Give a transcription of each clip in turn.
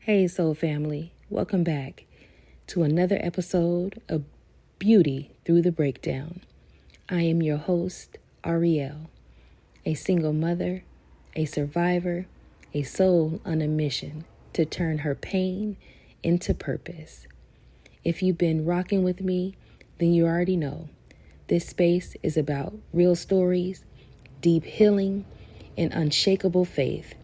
Hey, soul family, welcome back to another episode of Beauty Through the Breakdown. I am your host, Ariel, a single mother, a survivor, a soul on a mission to turn her pain into purpose. If you've been rocking with me, then you already know this space is about real stories, deep healing, and unshakable faith.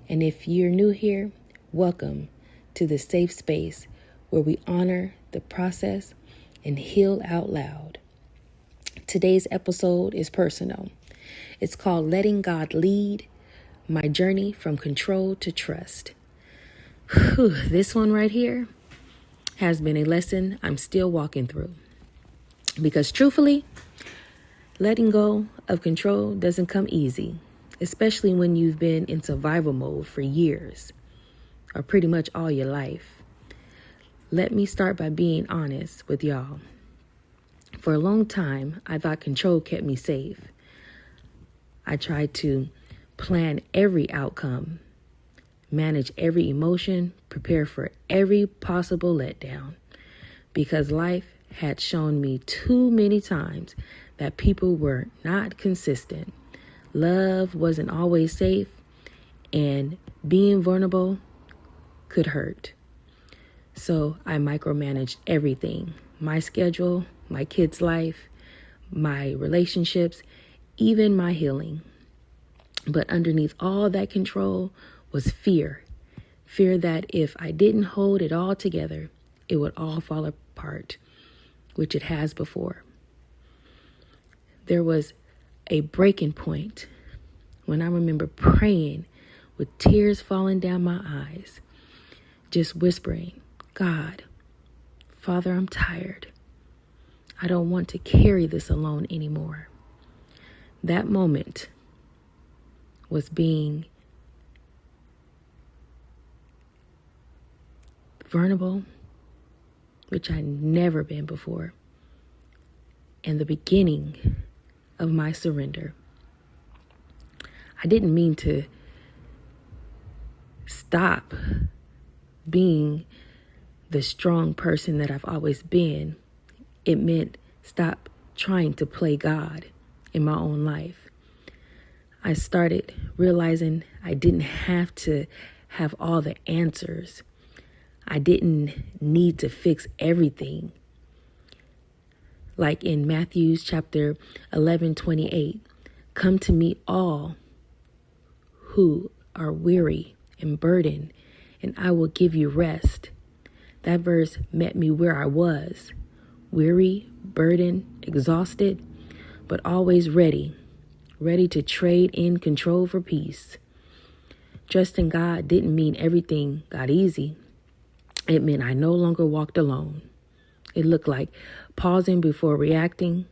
And if you're new here, welcome to the safe space where we honor the process and heal out loud. Today's episode is personal. It's called Letting God Lead, My Journey from Control to Trust. This one right here has been a lesson I'm still walking through. Because truthfully, letting go of control doesn't come easy, especially when you've been in survival mode for years, or pretty much all your life. Let me start by being honest with y'all. For a long time, I thought control kept me safe. I tried to plan every outcome, manage every emotion, prepare for every possible letdown, because life had shown me too many times that people were not consistent. Love wasn't always safe, and being vulnerable could hurt. So I micromanaged everything: my schedule, my kids' life, my relationships, even my healing. But underneath all that control was fear. Fear that if I didn't hold it all together, it would all fall apart, which it has before. There was a breaking point when I remember praying with tears falling down my eyes, just whispering, God, Father, I'm tired. I don't want to carry this alone anymore. That moment was being vulnerable, which I'd never been before, and the beginning of my surrender. I didn't mean to stop being the strong person that I've always been. It meant stop trying to play God in my own life. I started realizing I didn't have to have all the answers. I didn't need to fix everything. Like in Matthew chapter 11:28, come to me all who are weary and burdened, and I will give you rest. That verse met me where I was, weary, burdened, exhausted, but always ready to trade in control for peace. Trusting God didn't mean everything got easy. It meant I no longer walked alone. It looked like pausing before reacting,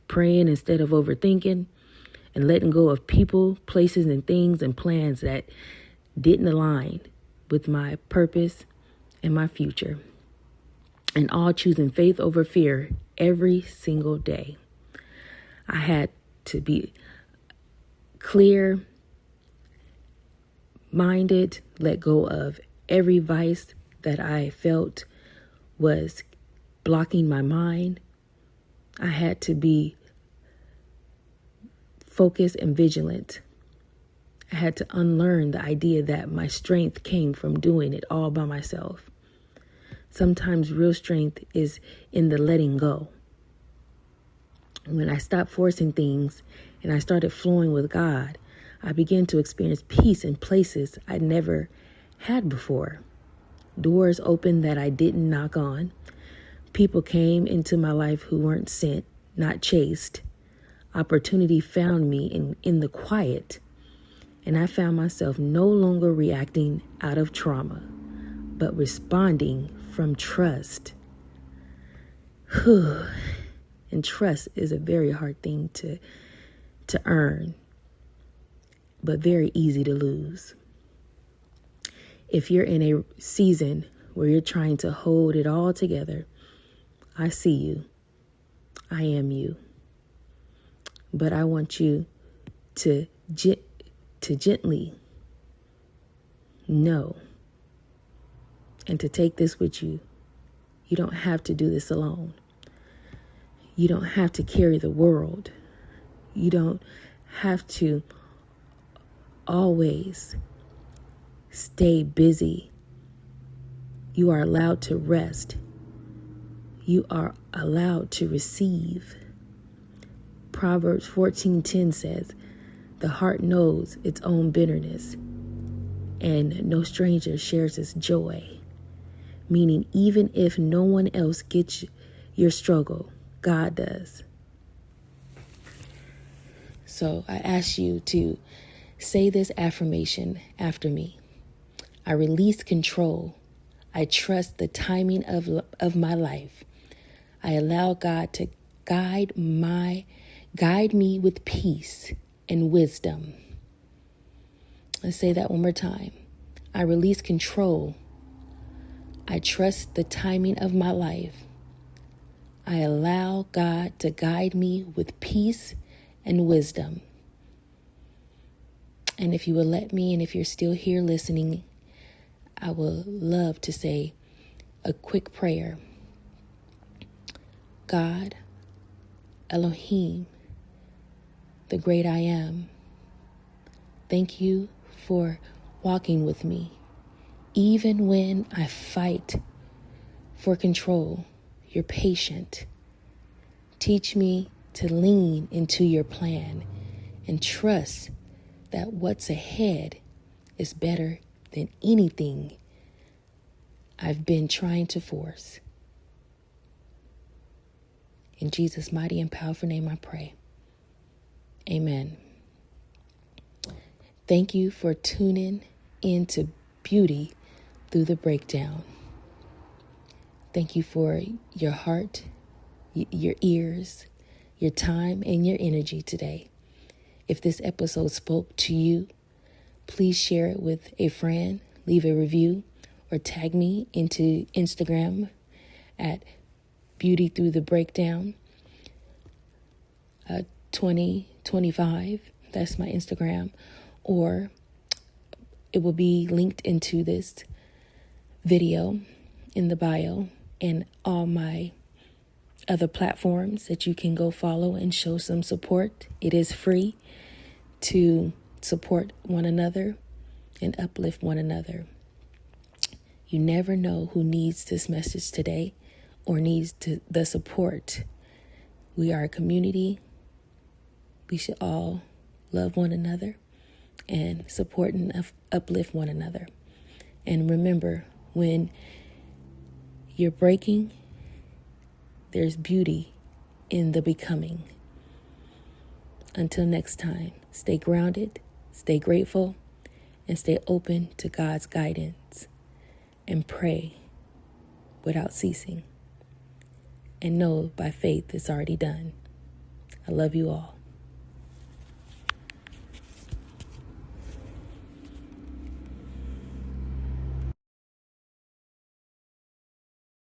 praying instead of overthinking, and letting go of people, places, and things and plans that didn't align with my purpose and my future. And all choosing faith over fear every single day. I had to be clear-minded, let go of every vice that I felt was blocking my mind. I had to be focused and vigilant. I had to unlearn the idea that my strength came from doing it all by myself. Sometimes real strength is in the letting go. When I stopped forcing things and I started flowing with God, I began to experience peace in places I'd never had before. Doors opened that I didn't knock on. People came into my life who weren't sent, not chased. Opportunity found me in the quiet, and I found myself no longer reacting out of trauma, but responding from trust. And trust is a very hard thing to earn, but very easy to lose. If you're in a season where you're trying to hold it all together, I see you. I am you. But I want you to gently know and to take this with you. You don't have to do this alone. You don't have to carry the world. You don't have to always stay busy. You are allowed to rest. You are allowed to receive. Proverbs 14:10 says, "The heart knows its own bitterness, and no stranger shares its joy." Meaning, even if no one else gets your struggle, God does. So I ask you to say this affirmation after me. I release control. I trust the timing of my life. I allow God to guide me with peace and wisdom. Let's say that one more time. I release control. I trust the timing of my life. I allow God to guide me with peace and wisdom. And if you will let me, and if you're still here listening, I would love to say a quick prayer. God, Elohim, the great I am, thank you for walking with me. Even when I fight for control, you're patient. Teach me to lean into your plan and trust that what's ahead is better than anything I've been trying to force. In Jesus' mighty and powerful name I pray. Amen. Thank you for tuning into Beauty Through the Breakdown. Thank you for your heart, your ears, your time, and your energy today. If this episode spoke to you, please share it with a friend, leave a review, or tag me into Instagram at Beauty Through the Breakdown 2025. That's my Instagram. Or it will be linked into this video in the bio and all my other platforms that you can go follow and show some support. It is free to support one another and uplift one another. You never know who needs this message today or needs the support. We are a community. We should all love one another and support and uplift one another. And remember, when you're breaking, there's beauty in the becoming. Until next time, stay grounded, stay grateful, and stay open to God's guidance. And pray without ceasing. And know by faith it's already done. I love you all.